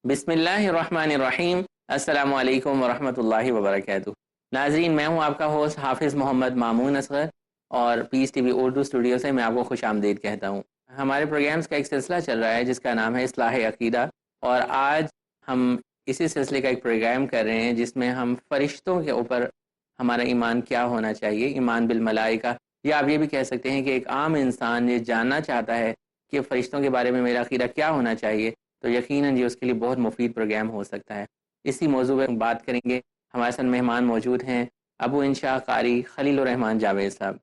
بسم اللہ الرحمن الرحیم۔ السلام علیکم ورحمۃ اللہ وبرکاتہ۔ ناظرین، میں ہوں آپ کا ہوسٹ حافظ محمد مامون اصغر، اور پیس ٹی وی اردو اسٹوڈیو سے میں آپ کو خوش آمدید کہتا ہوں۔ ہمارے پروگرامز کا ایک سلسلہ چل رہا ہے جس کا نام ہے اصلاح عقیدہ، اور آج ہم اسی سلسلے کا ایک پروگرام کر رہے ہیں جس میں ہم فرشتوں کے اوپر ہمارا ایمان کیا ہونا چاہیے، ایمان بالملائکہ، یا آپ یہ بھی کہہ سکتے ہیں کہ ایک عام انسان یہ جاننا چاہتا ہے کہ فرشتوں کے بارے میں میرا عقیدہ کیا ہونا چاہیے، تو یقیناً یہ اس کے لیے بہت مفید پروگرام ہو سکتا ہے۔ اسی موضوع پہ بات کریں گے۔ ہمارے ساتھ مہمان موجود ہیں ابو انشاء قاری خلیل الرحمان جاوید صاحب۔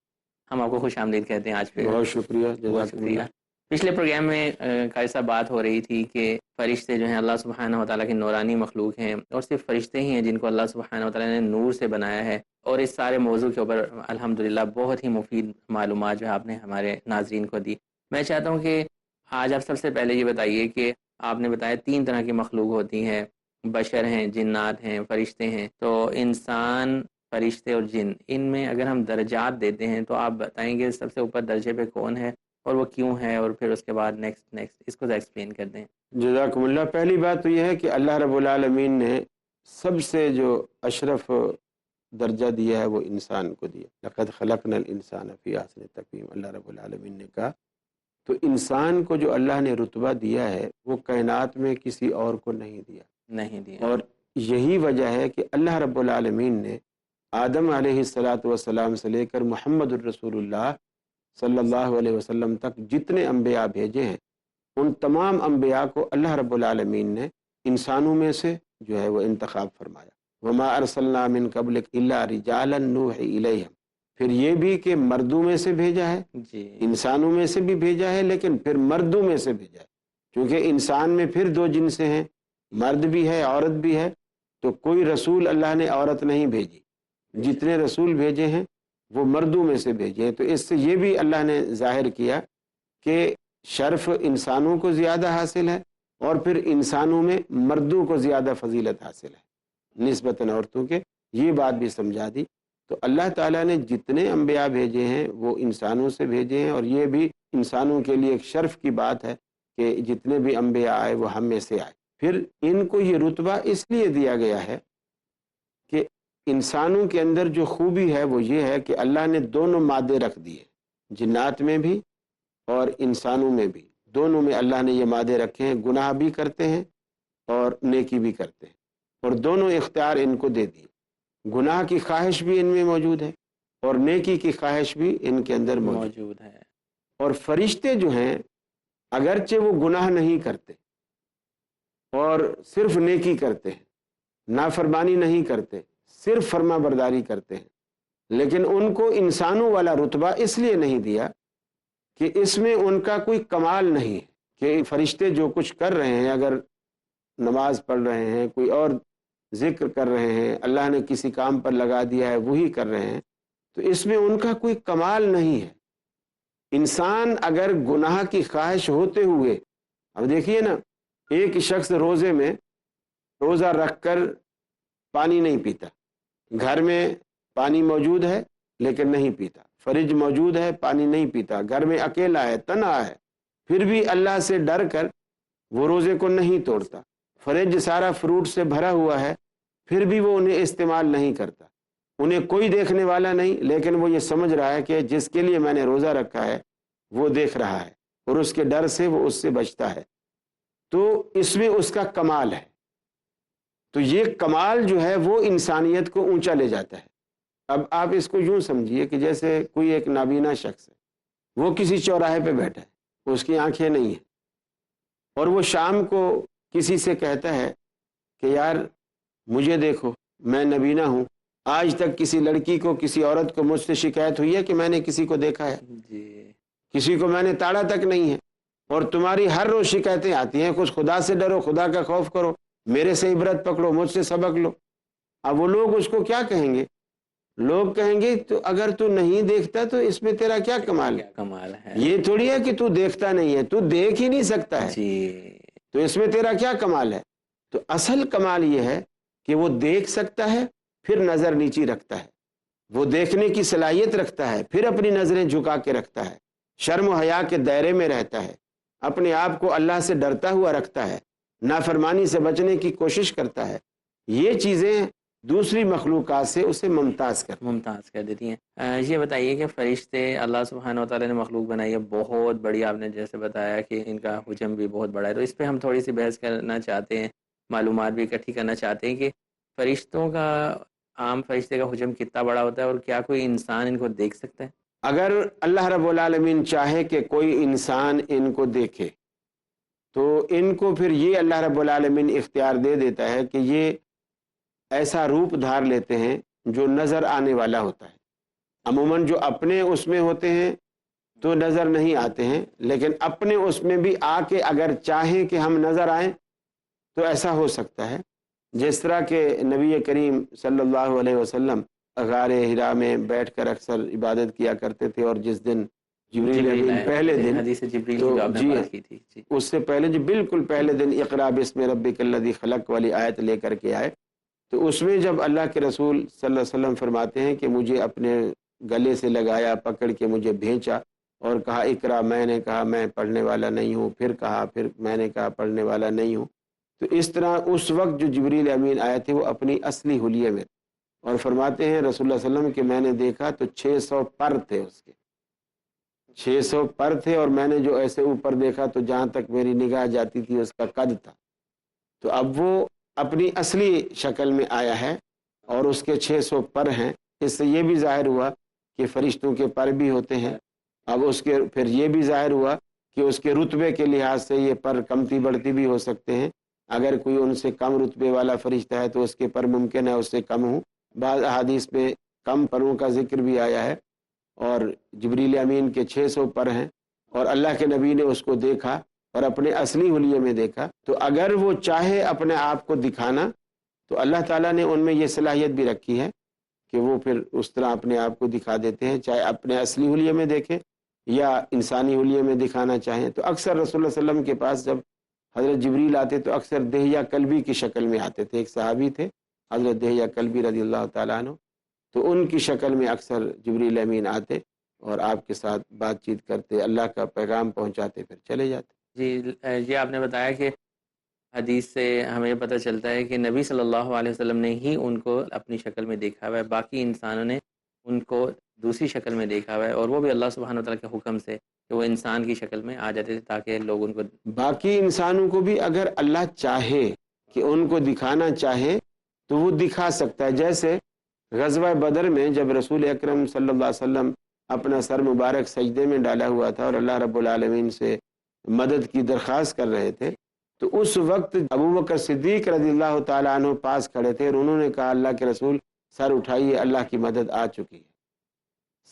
ہم آپ کو خوش آمدید کہتے ہیں آج پہ۔ بہت شکریہ، بہت جزاکم شکریہ۔ اللہ۔ پچھلے پروگرام میں قاری صاحب بات ہو رہی تھی کہ فرشتے جو ہیں اللہ سبحانہ و تعالیٰ کے نورانی مخلوق ہیں، اور صرف فرشتے ہی ہیں جن کو اللہ سبحانہ و تعالیٰ نے نور سے بنایا ہے، اور اس سارے موضوع کے اوپر الحمدللہ بہت ہی مفید معلومات جو ہے آپ نے ہمارے ناظرین کو دی۔ میں چاہتا ہوں کہ آج آپ سب سے پہلے یہ بتائیے کہ آپ نے بتایا 3 طرح کی مخلوق ہوتی ہیں، بشر ہیں، جنات ہیں، فرشتے ہیں۔ تو انسان، فرشتے اور جن، ان میں اگر ہم درجات دیتے ہیں تو آپ بتائیں گے سب سے اوپر درجے پہ کون ہے اور وہ کیوں ہے، اور پھر اس کے بعد نیکسٹ اس کو ایکسپلین کر دیں۔ جزاکم اللہ۔ پہلی بات تو یہ ہے کہ اللہ رب العالمین نے سب سے جو اشرف درجہ دیا ہے وہ انسان کو دیا۔ لقد خلقنا الانسان فی احسن تقویم، اللہ رب العالمین نے کہا۔ تو انسان کو جو اللہ نے رتبہ دیا ہے وہ کائنات میں کسی اور کو نہیں دیا، اور یہی وجہ ہے کہ اللہ رب العالمین نے آدم علیہ السلام سے لے کر محمد الرسول اللہ صلی اللہ علیہ وسلم تک جتنے انبیاء بھیجے ہیں، ان تمام انبیاء کو اللہ رب العالمین نے انسانوں میں سے جو ہے وہ انتخاب فرمایا۔ وما ارسلنا من قبلک الا رجالا نوحی الیہم، پھر یہ بھی کہ مردوں میں سے بھیجا ہے، انسانوں میں سے بھی بھیجا ہے، لیکن پھر مردوں میں سے بھیجا ہے، کیونکہ انسان میں پھر 2 جنسیں ہیں، مرد بھی ہے عورت بھی ہے، تو کوئی رسول اللہ نے عورت نہیں بھیجی، جتنے رسول بھیجے ہیں وہ مردوں میں سے بھیجے ہیں۔ تو اس سے یہ بھی اللہ نے ظاہر کیا کہ شرف انسانوں کو زیادہ حاصل ہے، اور پھر انسانوں میں مردوں کو زیادہ فضیلت حاصل ہے نسبتاً عورتوں کے، یہ بات بھی سمجھا دی۔ تو اللہ تعالیٰ نے جتنے انبیاء بھیجے ہیں وہ انسانوں سے بھیجے ہیں، اور یہ بھی انسانوں کے لیے ایک شرف کی بات ہے کہ جتنے بھی انبیاء آئے وہ ہم میں سے آئے۔ پھر ان کو یہ رتبہ اس لیے دیا گیا ہے کہ انسانوں کے اندر جو خوبی ہے وہ یہ ہے کہ اللہ نے دونوں مادے رکھ دیے، جنات میں بھی اور انسانوں میں بھی، دونوں میں اللہ نے یہ مادے رکھے ہیں، گناہ بھی کرتے ہیں اور نیکی بھی کرتے ہیں، اور دونوں اختیار ان کو دے دیے۔ گناہ کی خواہش بھی ان میں موجود ہے اور نیکی کی خواہش بھی ان کے اندر موجود ہے۔ اور فرشتے جو ہیں اگرچہ وہ گناہ نہیں کرتے اور صرف نیکی کرتے ہیں، نافرمانی نہیں کرتے، صرف فرما برداری کرتے ہیں، لیکن ان کو انسانوں والا رتبہ اس لیے نہیں دیا کہ اس میں ان کا کوئی کمال نہیں ہے، کہ فرشتے جو کچھ کر رہے ہیں، اگر نماز پڑھ رہے ہیں، کوئی اور ذکر کر رہے ہیں، اللہ نے کسی کام پر لگا دیا ہے وہی کر رہے ہیں، تو اس میں ان کا کوئی کمال نہیں ہے۔ انسان اگر گناہ کی خواہش ہوتے ہوئے، اب دیکھیے نا، ایک شخص روزے میں روزہ رکھ کر پانی نہیں پیتا، گھر میں پانی موجود ہے لیکن نہیں پیتا، فریج موجود ہے پانی نہیں پیتا، گھر میں اکیلا ہے، تنہا ہے، پھر بھی اللہ سے ڈر کر وہ روزے کو نہیں توڑتا، فریج سارا فروٹ سے بھرا ہوا ہے پھر بھی وہ انہیں استعمال نہیں کرتا، انہیں کوئی دیکھنے والا نہیں، لیکن وہ یہ سمجھ رہا ہے کہ جس کے لیے میں نے روزہ رکھا ہے وہ دیکھ رہا ہے، اور اس کے ڈر سے وہ اس سے بچتا ہے، تو اس میں اس کا کمال ہے۔ تو یہ کمال جو ہے وہ انسانیت کو اونچا لے جاتا ہے۔ اب آپ اس کو یوں سمجھیے کہ جیسے کوئی ایک نابینا شخص ہے، وہ کسی چوراہے پہ بیٹھا ہے، اس کی آنکھیں نہیں ہیں، اور وہ شام کو کسی سے کہتا ہے کہ یار مجھے دیکھو، میں نابینا ہوں، آج تک کسی لڑکی کو، کسی عورت کو مجھ سے شکایت ہوئی ہے کہ میں نے کسی کو دیکھا ہے؟ کسی کو میں نے تاڑا تک نہیں ہے، اور تمہاری ہر روز شکایتیں آتی ہیں، کچھ خدا سے ڈرو، خدا کا خوف کرو، میرے سے عبرت پکڑو، مجھ سے سبق لو۔ اب وہ لوگ اس کو کیا کہیں گے؟ لوگ کہیں گے تو اگر تو نہیں دیکھتا تو اس میں تیرا کیا کمال ہے؟ یہ تھوڑی ہے کہ تو دیکھتا نہیں ہے، تو دیکھ ہی نہیں سکتا ہے، تو اس میں تیرا کیا کمال ہے؟ تو اصل کمال یہ ہے کہ وہ دیکھ سکتا ہے پھر نظر نیچی رکھتا ہے، وہ دیکھنے کی صلاحیت رکھتا ہے پھر اپنی نظریں جھکا کے رکھتا ہے، شرم و حیا کے دائرے میں رہتا ہے، اپنے آپ کو اللہ سے ڈرتا ہوا رکھتا ہے، نافرمانی سے بچنے کی کوشش کرتا ہے، یہ چیزیں دوسری مخلوقات سے اسے ممتاز کر دیتی ہیں۔ یہ بتائیے کہ فرشتے اللہ سبحانہ و تعالیٰ نے مخلوق بنائی ہے بہت بڑی، آپ نے جیسے بتایا کہ ان کا حجم بھی بہت بڑا ہے، تو اس پہ ہم تھوڑی سی بحث کرنا چاہتے ہیں، معلومات بھی اکٹھی کرنا چاہتے ہیں کہ فرشتوں کا، عام فرشتے کا حجم کتنا بڑا ہوتا ہے، اور کیا کوئی انسان ان کو دیکھ سکتا ہے؟ اگر اللہ رب العالمین چاہے کہ کوئی انسان ان کو دیکھے تو ان کو پھر یہ اللہ رب العالمین اختیار دے دیتا ہے کہ یہ ایسا روپ دھار لیتے ہیں جو نظر آنے والا ہوتا ہے۔ عموماً جو اپنے اس میں ہوتے ہیں تو نظر نہیں آتے ہیں، لیکن اپنے اس میں بھی آ کے اگر چاہیں کہ ہم نظر آئیں تو ایسا ہو سکتا ہے۔ جس طرح کہ نبی کریم صلی اللہ علیہ وسلم غار حرا میں بیٹھ کر اکثر عبادت کیا کرتے تھے، اور جس دن جبریل امین پہلے دن، حدیث جبریل تو کی جو آپ نے جی بات کی تھی، جی اس سے پہلے جو بالکل پہلے دن اقرا بسم ربک الذی خلق والی آیت لے کر کے آئے، تو اس میں جب اللہ کے رسول صلی اللہ علیہ وسلم فرماتے ہیں کہ مجھے اپنے گلے سے لگایا، پکڑ کے مجھے بھینچا اور کہا اقرا، میں نے کہا میں پڑھنے والا نہیں ہوں، پھر میں نے کہا پڑھنے والا نہیں ہوں، تو اس طرح اس وقت جو جبریل امین آئے تھے وہ اپنی اصلی حلیے میں، اور فرماتے ہیں رسول اللہ صلی اللہ علیہ وسلم کہ میں نے دیکھا تو 600 پر تھے، اس کے 600 پر تھے، اور میں نے جو ایسے اوپر دیکھا تو جہاں تک میری نگاہ جاتی تھی اس کا قد تھا۔ تو اب وہ اپنی اصلی شکل میں آیا ہے اور اس کے 600 پر ہیں۔ اس سے یہ بھی ظاہر ہوا کہ فرشتوں کے پر بھی ہوتے ہیں۔ اب اس کے پھر یہ بھی ظاہر ہوا کہ اس کے رتبے کے لحاظ سے یہ پر کمتی بڑھتی بھی ہو سکتے ہیں۔ اگر کوئی ان سے کم رتبے والا فرشتہ ہے تو اس کے پر ممکن ہے اس سے کم ہوں۔ بعض احادیث میں کم پروں کا ذکر بھی آیا ہے، اور جبریل امین کے 600 پر ہیں، اور اللہ کے نبی نے اس کو دیکھا اور اپنے اصلی حلیے میں دیکھا۔ تو اگر وہ چاہے اپنے آپ کو دکھانا تو اللہ تعالیٰ نے ان میں یہ صلاحیت بھی رکھی ہے کہ وہ پھر اس طرح اپنے آپ کو دکھا دیتے ہیں، چاہے اپنے اصلی حلیے میں دیکھیں یا انسانی حلیے میں دکھانا چاہیں۔ تو اکثر رسول اللہ صلی اللہ علیہ وسلم کے پاس جب حضرت جبریل آتے تو اکثر دہیہ کلبی کی شکل میں آتے تھے۔ ایک صحابی تھے حضرت دہیہ کلبی رضی اللہ تعالیٰ عنہ، تو ان کی شکل میں اکثر جبریل امین آتے اور آپ کے ساتھ بات چیت کرتے، اللہ کا پیغام پہنچاتے، پھر چلے جاتے۔ جی، یہ آپ نے بتایا کہ حدیث سے ہمیں پتہ چلتا ہے کہ نبی صلی اللہ علیہ وسلم نے ہی ان کو اپنی شکل میں دیکھا ہوا ہے، باقی انسانوں نے ان کو دوسری شکل میں دیکھا ہوا ہے، اور وہ بھی اللہ سبحانہ وتعالیٰ کے حکم سے کہ وہ انسان کی شکل میں آ جاتے تھے تاکہ لوگ ان کو، باقی انسانوں کو بھی اگر اللہ چاہے کہ ان کو دکھانا چاہے تو وہ دکھا سکتا ہے۔ جیسے غزوہ بدر میں جب رسول اکرم صلی اللہ علیہ وسلم اپنا سر مبارک سجدے میں ڈالا ہوا تھا اور اللہ رب العالمین سے مدد کی درخواست کر رہے تھے، تو اس وقت ابو بکر صدیق رضی اللہ تعالیٰ عنہ پاس کھڑے تھے، اور انہوں نے کہا اللہ کے رسول سر اٹھائیے، اللہ کی مدد آ چکی ہے،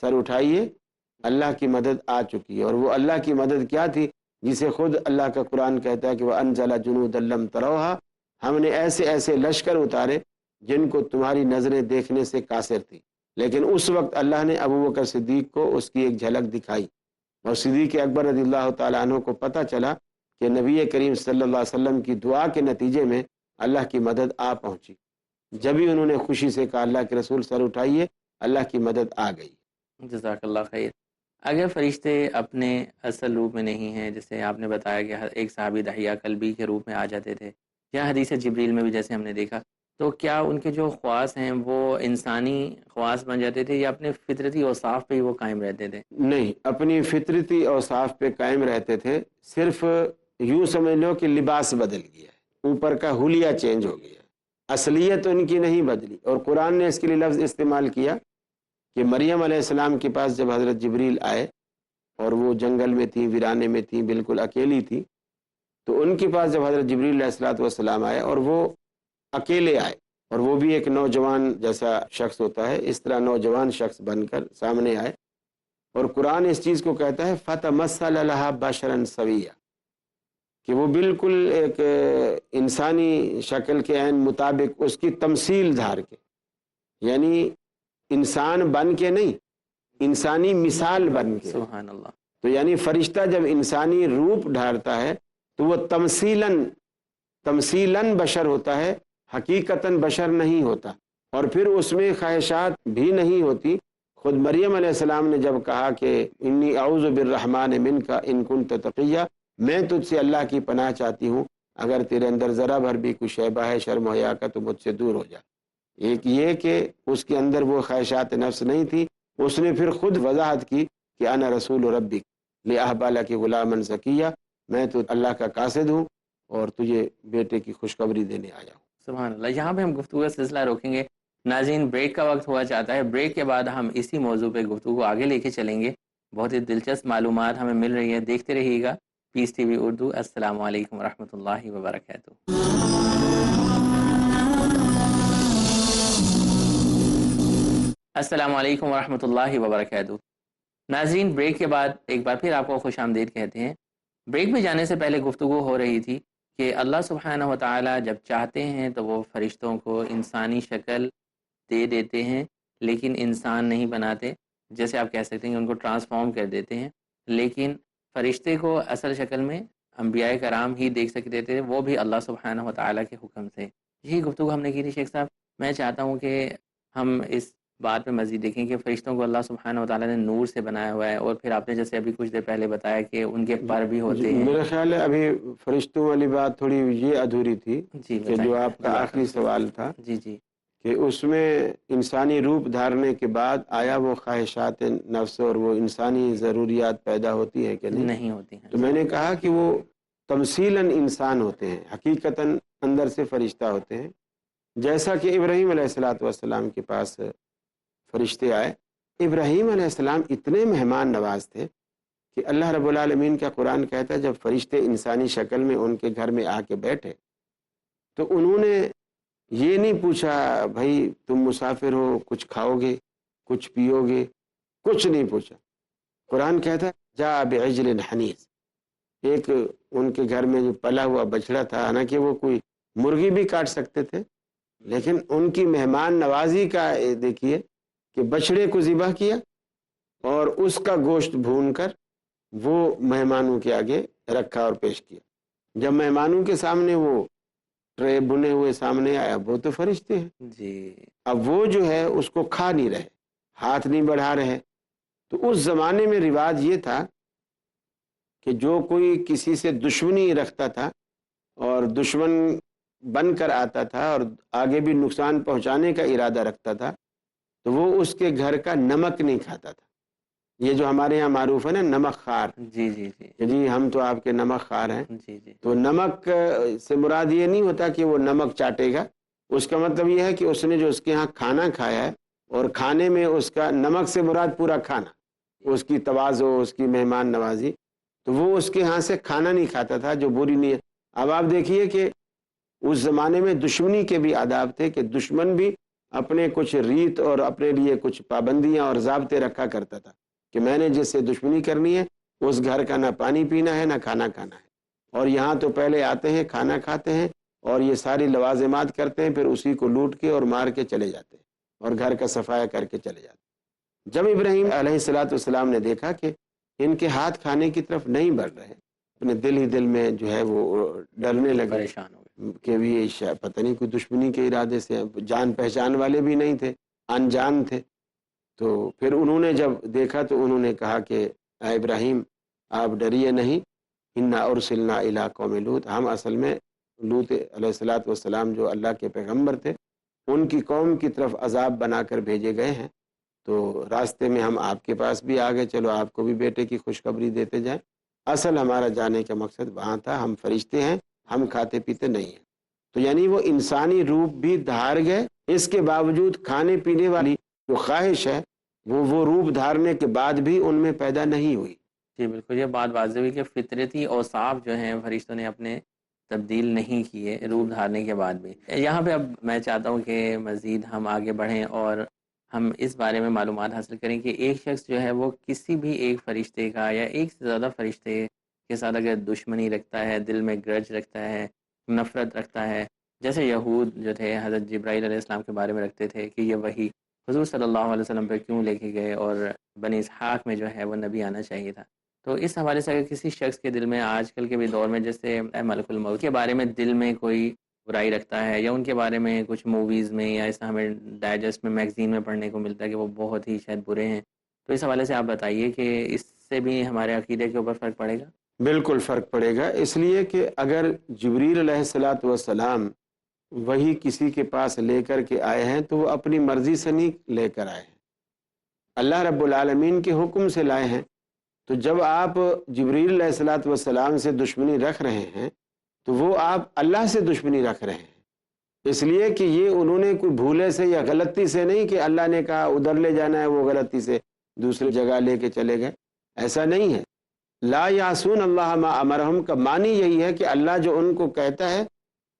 سر اٹھائیے، اللہ کی مدد آ چکی ہے۔ اور وہ اللہ کی مدد کیا تھی جسے خود اللہ کا قرآن کہتا ہے کہ وَأَنزَلَ جُنُودًا لَّمْ تَرَوْهَا، ہم نے ایسے ایسے لشکر اتارے جن کو تمہاری نظریں دیکھنے سے قاصر تھی، لیکن اس وقت اللہ نے ابو بکر صدیق کو اس کی ایک جھلک دکھائی، اور صدیق اکبر رضی اللہ تعالیٰ عنہ کو پتہ چلا کہ نبی کریم صلی اللہ علیہ وسلم کی دعا کے نتیجے میں اللہ کی مدد آ پہنچی۔ جبھی انہوں نے خوشی سے کہا اللہ کے رسول سر اٹھائیے، اللہ کی مدد آ گئی۔ جزاک اللہ خیر۔ اگر فرشتے اپنے اصل روپ میں نہیں ہیں، جیسے آپ نے بتایا کہ ایک صحابی دہیہ کلبی کے روپ میں آ جاتے تھے، یا حدیث جبریل میں بھی جیسے ہم نے دیکھا، تو کیا ان کے جو خواص ہیں وہ انسانی خواص بن جاتے تھے یا اپنے فطرتی اوصاف پہ ہی وہ قائم رہتے تھے؟ نہیں، اپنی فطرتی اوصاف پہ قائم رہتے تھے، صرف یوں سمجھ لو کہ لباس بدل گیا ہے، اوپر کا حلیہ چینج ہو گیا ہے، اصلیت ان کی نہیں بدلی۔ اور قرآن نے اس کے لیے لفظ استعمال کیا کہ مریم علیہ السلام کے پاس جب حضرت جبریل آئے اور وہ جنگل میں تھیں، ویرانے میں تھیں، بالکل اکیلی تھی، تو ان کے پاس جب حضرت جبریل علیہ السلام آئے اور وہ اکیلے آئے، اور وہ بھی ایک نوجوان جیسا شخص ہوتا ہے اس طرح نوجوان شخص بن کر سامنے آئے، اور قرآن اس چیز کو کہتا ہے فَتَمَثَّلَ لَهَا بَشَرًا سَوِيًّا، کہ وہ بالکل ایک انسانی شکل کے عین مطابق اس کی تمثیل دھار کے، یعنی انسان بن کے نہیں، انسانی مثال بن کے۔ سبحان اللہ۔ تو یعنی فرشتہ جب انسانی روپ ڈھارتا ہے تو وہ تمثیلاً بشر ہوتا ہے، حقیقتاً بشر نہیں ہوتا، اور پھر اس میں خواہشات بھی نہیں ہوتی۔ خود مریم علیہ السلام نے جب کہا کہ انی اعوذ بالرحمن منک ان کنت تقیہ، میں تجھ سے اللہ کی پناہ چاہتی ہوں اگر تیرے اندر ذرا بھر بھی کوئی شیبہ ہے شرم و حیا کا تو مجھ سے دور ہو جا۔ ایک یہ کہ اس کے اندر وہ خواہشات نفس نہیں تھی، اس نے پھر خود وضاحت کی کہ انا رسول ربک لأہب لک غلاما زکیہ، میں تو اللہ کا قاصد ہوں اور تجھے بیٹے کی خوشخبری دینے آیا ہوں۔ سبحان اللہ۔ یہاں پہ ہم گفتگو کا سلسلہ روکیں گے ناظرین، بریک کا وقت ہوا چاہتا ہے، بریک کے بعد ہم اسی موضوع پہ گفتگو آگے لے کے چلیں گے، بہت ہی دلچسپ معلومات ہمیں مل رہی ہے، دیکھتے رہیے گا پیس ٹی وی اردو۔ السلام علیکم ورحمۃ اللہ وبرکاتہ۔ السلام علیکم ورحمۃ اللہ وبرکاتہ۔ ناظرین، بریک کے بعد ایک بار پھر آپ کو خوش آمدید کہتے ہیں۔ بریک میں جانے سے پہلے گفتگو ہو رہی تھی کہ اللہ سبحانہ و تعالی جب چاہتے ہیں تو وہ فرشتوں کو انسانی شکل دے دیتے ہیں، لیکن انسان نہیں بناتے، جیسے آپ کہہ سکتے ہیں کہ ان کو ٹرانسفارم کر دیتے ہیں، لیکن فرشتے کو اصل شکل میں انبیاء کرام ہی دیکھ سکتے تھے، وہ بھی اللہ سبحانہ و تعالی کے حکم سے۔ یہی گفتگو ہم نے کی تھی شیخ صاحب۔ میں چاہتا ہوں کہ ہم اس بات پہ مزید دیکھیں کہ فرشتوں کو اللہ سبحانہ و تعالی نے نور سے بنایا ہوا ہے، اور پھر آپ نے جیسے ابھی کچھ دیر پہلے بتایا کہ ان کے پر بھی ہوتے ہیں۔ میرا خیال ہے ابھی فرشتوں والی بات تھوڑی یہ ادھوری تھی جی کہ جو آپ کا آخری سوال تھا جی جی کہ اس میں انسانی روپ دھارنے کے بعد آیا وہ خواہشات نفس اور وہ انسانی ضروریات پیدا ہوتی ہیں کہ نہیں ہوتی ہیں۔ تو میں نے کہا کہ وہ تمثیلاً انسان ہوتے ہیں، حقیقتاً اندر سے فرشتہ ہوتے ہیں، جیسا کہ ابراہیم علیہ الصلاۃ والسلام کے پاس فرشتے آئے۔ ابراہیم علیہ السلام اتنے مہمان نواز تھے کہ اللہ رب العالمین کا قرآن کہتا ہے جب فرشتے انسانی شکل میں ان کے گھر میں آ کے بیٹھے تو انہوں نے یہ نہیں پوچھا بھائی تم مسافر ہو، کچھ کھاؤ گے، کچھ پیو گے، کچھ نہیں پوچھا۔ قرآن کہتا ہے جاء بعجل حنیذ، ایک ان کے گھر میں جو پلا ہوا بچڑا تھا، حالانکہ وہ کوئی مرغی بھی کاٹ سکتے تھے، لیکن ان کی مہمان نوازی کا دیکھیے کہ بچڑے کو ذبح کیا اور اس کا گوشت بھون کر وہ مہمانوں کے آگے رکھا اور پیش کیا۔ جب مہمانوں کے سامنے وہ ٹرے بنے ہوئے سامنے آیا، وہ تو فرشتے ہیں جی، اب وہ جو ہے اس کو کھا نہیں رہے، ہاتھ نہیں بڑھا رہے۔ تو اس زمانے میں رواج یہ تھا کہ جو کوئی کسی سے دشمنی رکھتا تھا اور دشمن بن کر آتا تھا اور آگے بھی نقصان پہنچانے کا ارادہ رکھتا تھا تو وہ اس کے گھر کا نمک نہیں کھاتا تھا۔ یہ جو ہمارے یہاں معروف ہے نا نمک خوار، جی جی جی کہ جی ہم تو آپ کے نمک خوار ہیں، جی جی تو نمک سے مراد یہ نہیں ہوتا کہ وہ نمک چاٹے گا، اس کا مطلب یہ ہے کہ اس نے جو اس کے ہاں کھانا کھایا ہے اور کھانے میں اس کا نمک سے مراد پورا کھانا، اس کی تواضع، اس کی مہمان نوازی، تو وہ اس کے ہاں سے کھانا نہیں کھاتا تھا جو بری نیت۔ اب آپ دیکھیے کہ اس زمانے میں دشمنی کے بھی آداب تھے کہ دشمن بھی اپنے کچھ ریت اور اپنے لیے کچھ پابندیاں اور ضابطے رکھا کرتا تھا کہ میں نے جس سے دشمنی کرنی ہے اس گھر کا نہ پانی پینا ہے نہ کھانا کھانا ہے، اور یہاں تو پہلے آتے ہیں کھانا کھاتے ہیں اور یہ ساری لوازمات کرتے ہیں، پھر اسی کو لوٹ کے اور مار کے چلے جاتے ہیں اور گھر کا صفایا کر کے چلے جاتے ہیں۔ جب ابراہیم علیہ الصلاۃ والسلام نے دیکھا کہ ان کے ہاتھ کھانے کی طرف نہیں بڑھ رہے، اپنے دل ہی دل میں جو ہے وہ ڈرنے لگے پریشان ہو گئے کہ بھی پتہ نہیں کوئی دشمنی کے ارادے سے، جان پہچان والے بھی نہیں تھے، انجان تھے۔ تو پھر انہوں نے جب دیکھا تو انہوں نے کہا کہ اے ابراہیم آپ ڈریے نہیں، انا ارسلنا الی قوم لوط، ہم اصل میں لوط علیہ الصلاۃ والسلام جو اللہ کے پیغمبر تھے ان کی قوم کی طرف عذاب بنا کر بھیجے گئے ہیں، تو راستے میں ہم آپ کے پاس بھی آ گئے، چلو آپ کو بھی بیٹے کی خوشخبری دیتے جائیں۔ اصل ہمارا جانے کا مقصد وہاں تھا، ہم فرشتے ہیں، ہم کھاتے پیتے نہیں ہیں۔ تو یعنی وہ انسانی روپ بھی دھار گئے، اس کے باوجود کھانے پینے والی جو خواہش ہے وہ روپ دھارنے کے بعد بھی ان میں پیدا نہیں ہوئی۔ جی بالکل، یہ بات واضح ہوئی کہ فطرتی اوصاف جو ہیں فرشتوں نے اپنے تبدیل نہیں کیے روپ دھارنے کے بعد بھی۔ یہاں پہ اب میں چاہتا ہوں کہ مزید ہم آگے بڑھیں اور ہم اس بارے میں معلومات حاصل کریں کہ ایک شخص جو ہے وہ کسی بھی ایک فرشتے کا یا ایک سے زیادہ فرشتے کے ساتھ اگر دشمنی رکھتا ہے، دل میں گرج رکھتا ہے، نفرت رکھتا ہے، جیسے یہود جو تھے حضرت جبرائیل علیہ السلام کے بارے میں رکھتے تھے کہ یہ وحی حضور صلی اللہ علیہ وسلم پہ کیوں لے کے گئے اور بنی اسحاق میں جو ہے وہ نبی آنا چاہیے تھا۔ تو اس حوالے سے اگر کسی شخص کے دل میں آج کل کے بھی دور میں جیسے ملک الموت کے بارے میں دل میں کوئی برائی رکھتا ہے یا ان کے بارے میں کچھ موویز میں یا اس طرح ہمیں ڈائجسٹ میں میگزین میں پڑھنے کو ملتا ہے کہ وہ بہت ہی شاید برے ہیں، تو اس حوالے سے آپ بتائیے کہ اس سے بھی ہمارے عقیدے کے اوپر فرق پڑے گا؟ بالکل فرق پڑے گا، اس لیے کہ اگر جبریل علیہ الصلاۃ والسلام وہی کسی کے پاس لے کر کے آئے ہیں تو وہ اپنی مرضی سے نہیں لے کر آئے ہیں، اللہ رب العالمین کے حکم سے لائے ہیں۔ تو جب آپ جبریل علیہ الصلاۃ والسلام سے دشمنی رکھ رہے ہیں تو وہ آپ اللہ سے دشمنی رکھ رہے ہیں، اس لیے کہ یہ انہوں نے کوئی بھولے سے یا غلطی سے نہیں کہ اللہ نے کہا ادھر لے جانا ہے وہ غلطی سے دوسری جگہ لے کے چلے گئے، ایسا نہیں ہے۔ لا یعصون اللہ ما امرہم کا معنی یہی ہے کہ اللہ جو ان کو کہتا ہے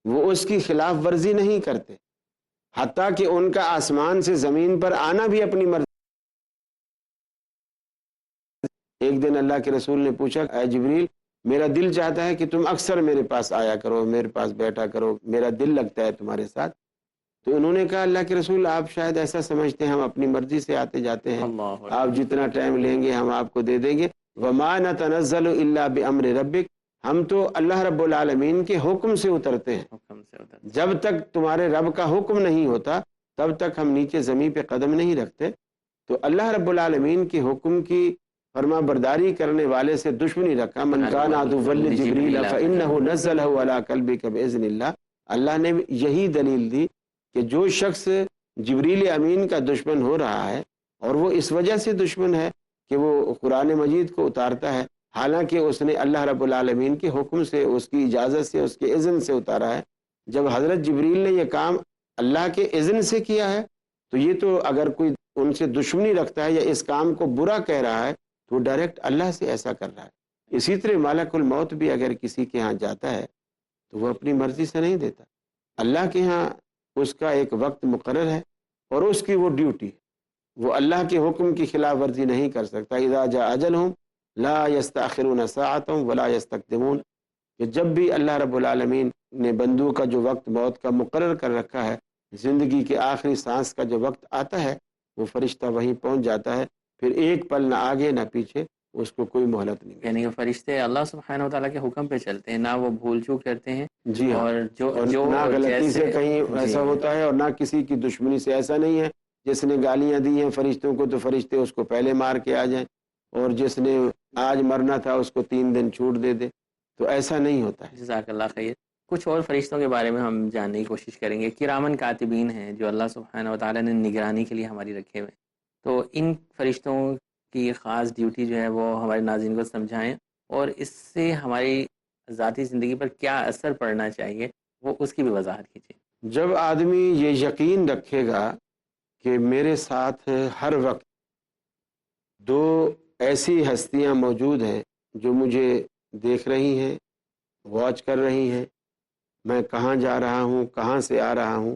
وہ اس کی خلاف ورزی نہیں کرتے، حتیٰ کہ ان کا آسمان سے زمین پر آنا بھی اپنی مرضی۔ ایک دن اللہ کے رسول نے پوچھا، اے جبریل میرا دل چاہتا ہے کہ تم اکثر میرے پاس آیا کرو، میرے پاس بیٹھا کرو، میرا دل لگتا ہے تمہارے ساتھ۔ تو انہوں نے کہا اللہ کے رسول آپ شاید ایسا سمجھتے ہیں ہم اپنی مرضی سے آتے جاتے ہیں، اللہ آپ جتنا ٹائم لیں گے ہم آپ کو دے دیں گے۔ وما نتنزل الا بامر ربک، ہم تو اللہ رب العالمین کے حکم سے اترتے ہیں، حکم سے ادھر جب تک تمہارے رب کا حکم نہیں ہوتا تب تک ہم نیچے زمین پہ قدم نہیں رکھتے۔ تو اللہ رب العالمین کے حکم کی فرما برداری کرنے والے سے دشمنی رکھا، من کان عدوا لجبریل فانہ نزلہ علی قلبک باذن اللہ۔ اللہ نے یہی دلیل دی کہ جو شخص جبریل امین کا دشمن ہو رہا ہے اور وہ اس وجہ سے دشمن ہے کہ وہ قرآن مجید کو اتارتا ہے، حالانکہ اس نے اللہ رب العالمین کے حکم سے، اس کی اجازت سے، اس کے اذن سے اتارا ہے۔ جب حضرت جبریل نے یہ کام اللہ کے اذن سے کیا ہے تو یہ تو اگر کوئی ان سے دشمنی رکھتا ہے یا اس کام کو برا کہہ رہا ہے تو ڈائریکٹ اللہ سے ایسا کر رہا ہے۔ اسی طرح ملک الموت بھی اگر کسی کے ہاں جاتا ہے تو وہ اپنی مرضی سے نہیں دیتا، اللہ کے ہاں اس کا ایک وقت مقرر ہے اور اس کی وہ ڈیوٹی ہے، وہ اللہ کے حکم کی خلاف ورزی نہیں کر سکتا۔ اذا جاء اجلہم لا یستأخرون ساعۃ ولا یستقدمون، کہ جب بھی اللہ رب العالمین نے بندوں کا جو وقت موت کا مقرر کر رکھا ہے، زندگی کے آخری سانس کا جو وقت آتا ہے وہ فرشتہ وہیں پہنچ جاتا ہے، پھر ایک پل نہ آگے نہ پیچھے، اس کو کوئی مہلت نہیں ملتی۔ یعنی کہ فرشتے اللہ سبحانہ و تعالیٰ کے حکم پہ چلتے ہیں، نہ وہ بھول چوک کرتے ہیں، جی ہاں، اور اور جو نہ غلطی سے جیسے کہیں ایسا جی ہوتا ہے، اور نہ کسی کی دشمنی سے۔ ایسا نہیں ہے جس نے گالیاں دی ہیں فرشتوں کو تو فرشتے اس کو پہلے مار کے آ جائیں، اور جس نے آج مرنا تھا اس کو 3 دن چھوٹ دے دے، تو ایسا نہیں ہوتا ہے۔ جزاک اللہ خیر۔ کچھ اور فرشتوں کے بارے میں ہم جاننے کی کوشش کریں گے۔ کرامن کاتبین ہیں جو اللہ سبحانہ و تعالیٰ نے نگرانی کے لیے ہماری رکھے ہوئے ہیں، تو ان فرشتوں کی خاص ڈیوٹی جو ہے وہ ہمارے ناظرین کو سمجھائیں، اور اس سے ہماری ذاتی زندگی پر کیا اثر پڑنا چاہیے وہ اس کی بھی وضاحت کیجیے۔ جب آدمی یہ یقین رکھے گا کہ میرے ساتھ ہر وقت 2 ایسی ہستیاں موجود ہیں جو مجھے دیکھ رہی ہیں، واچ کر رہی ہیں، میں کہاں جا رہا ہوں، کہاں سے آ رہا ہوں،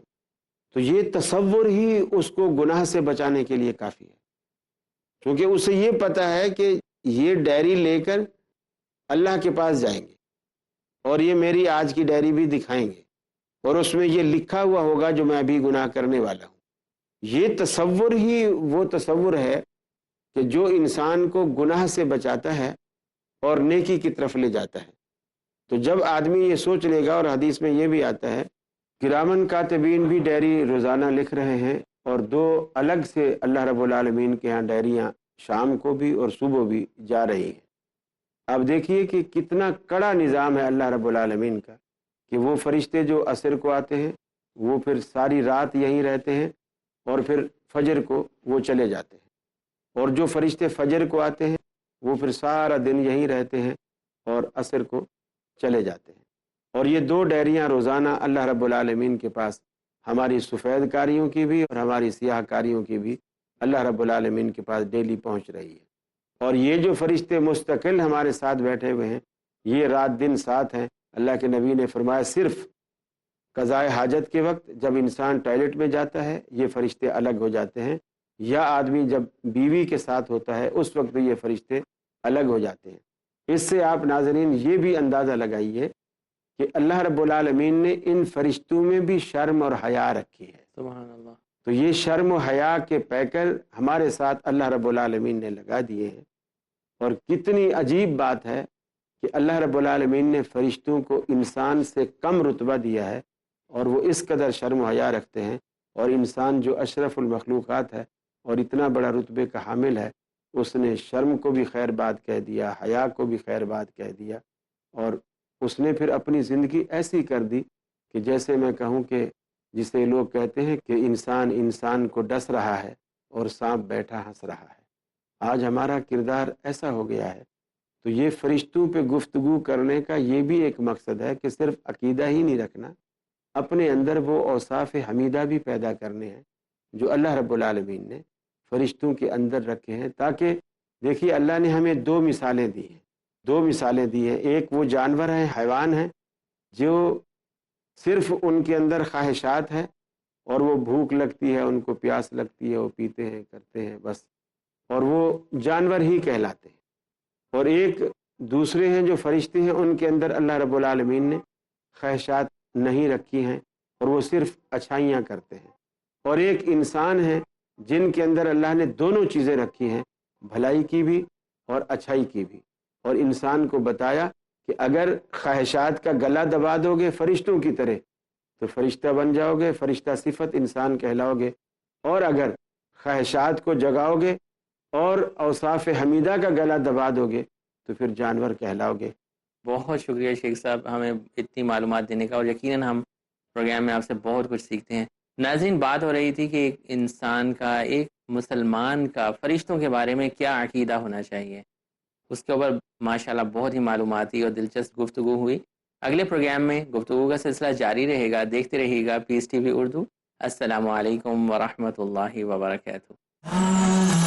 تو یہ تصور ہی اس کو گناہ سے بچانے کے لیے کافی ہے، کیونکہ اسے یہ پتہ ہے کہ یہ ڈائری لے کر اللہ کے پاس جائیں گے اور یہ میری آج کی ڈائری بھی دکھائیں گے اور اس میں یہ لکھا ہوا ہوگا جو میں ابھی گناہ کرنے والا ہوں۔ یہ تصور ہی وہ تصور ہے کہ جو انسان کو گناہ سے بچاتا ہے اور نیکی کی طرف لے جاتا ہے۔ تو جب آدمی یہ سوچ لے گا، اور حدیث میں یہ بھی آتا ہے کرامن کاتبین بھی ڈائری روزانہ لکھ رہے ہیں، اور 2 الگ سے اللہ رب العالمین کے ہاں ڈائریاں شام کو بھی اور صبح بھی جا رہی ہیں۔ اب دیکھیے کہ کتنا کڑا نظام ہے اللہ رب العالمین کا، کہ وہ فرشتے جو عصر کو آتے ہیں وہ پھر ساری رات یہیں رہتے ہیں، اور پھر فجر کو وہ چلے جاتے ہیں، اور جو فرشتے فجر کو آتے ہیں وہ پھر سارا دن یہیں رہتے ہیں اور عصر کو چلے جاتے ہیں۔ اور یہ 2 ڈائریاں روزانہ اللہ رب العالمین کے پاس، ہماری سفید کاریوں کی بھی اور ہماری سیاہ کاریوں کی بھی، اللہ رب العالمین کے پاس ڈیلی پہنچ رہی ہے۔ اور یہ جو فرشتے مستقل ہمارے ساتھ بیٹھے ہوئے ہیں، یہ رات دن ساتھ ہیں۔ اللہ کے نبی نے فرمایا صرف قضاء حاجت کے وقت جب انسان ٹوائلٹ میں جاتا ہے یہ فرشتے الگ ہو جاتے ہیں، یا آدمی جب بیوی کے ساتھ ہوتا ہے اس وقت یہ فرشتے الگ ہو جاتے ہیں۔ اس سے آپ ناظرین یہ بھی اندازہ لگائیے کہ اللہ رب العالمین نے ان فرشتوں میں بھی شرم اور حیا رکھی ہے۔ سبحان اللہ۔ تو یہ شرم و حیا کے پیکر ہمارے ساتھ اللہ رب العالمین نے لگا دیے ہیں۔ اور کتنی عجیب بات ہے کہ اللہ رب العالمین نے فرشتوں کو انسان سے کم رتبہ دیا ہے، اور وہ اس قدر شرم و حیا رکھتے ہیں، اور انسان جو اشرف المخلوقات ہے اور اتنا بڑا رتبے کا حامل ہے، اس نے شرم کو بھی خیر بات کہہ دیا، حیا کو بھی خیر بات کہہ دیا، اور اس نے پھر اپنی زندگی ایسی کر دی کہ جیسے میں کہوں کہ جسے لوگ کہتے ہیں کہ انسان انسان کو ڈس رہا ہے اور سانپ بیٹھا ہنس رہا ہے۔ آج ہمارا کردار ایسا ہو گیا ہے۔ تو یہ فرشتوں پہ گفتگو کرنے کا یہ بھی ایک مقصد ہے کہ صرف عقیدہ ہی نہیں رکھنا، اپنے اندر وہ اوصاف حمیدہ بھی پیدا کرنے ہیں جو اللہ رب العالمین نے فرشتوں کے اندر رکھے ہیں، تاکہ دیکھیے اللہ نے ہمیں دو مثالیں دی ہیں، ایک وہ جانور ہیں، حیوان ہیں، جو صرف ان کے اندر خواہشات ہے اور وہ بھوک لگتی ہے، ان کو پیاس لگتی ہے، وہ پیتے ہیں، کرتے ہیں بس، اور وہ جانور ہی کہلاتے ہیں۔ اور ایک دوسرے ہیں جو فرشتے ہیں، ان کے اندر اللہ رب العالمین نے خواہشات نہیں رکھی ہیں اور وہ صرف اچھائیاں کرتے ہیں۔ اور ایک انسان ہے جن کے اندر اللہ نے دونوں چیزیں رکھی ہیں، بھلائی کی بھی اور اچھائی کی بھی، اور انسان کو بتایا کہ اگر خواہشات کا گلا دبا دو گے فرشتوں کی طرح تو فرشتہ بن جاؤ گے، فرشتہ صفت انسان کہلاؤ گے، اور اگر خواہشات کو جگاؤ گے اور اوصاف حمیدہ کا گلا دبا دو گے تو پھر جانور کہلاؤ گے۔ بہت شکریہ شیخ صاحب ہمیں اتنی معلومات دینے کا، اور یقیناً ہم پروگرام میں آپ سے بہت کچھ سیکھتے ہیں۔ ناظرین، بات ہو رہی تھی کہ ایک انسان کا، ایک مسلمان کا فرشتوں کے بارے میں کیا عقیدہ ہونا چاہیے، اس کے اوپر ماشاءاللہ بہت ہی معلوماتی اور دلچسپ گفتگو ہوئی۔ اگلے پروگرام میں گفتگو کا سلسلہ جاری رہے گا، دیکھتے رہیے گا پیس ٹی وی اردو۔ السلام علیکم ورحمۃ اللہ وبرکاتہ۔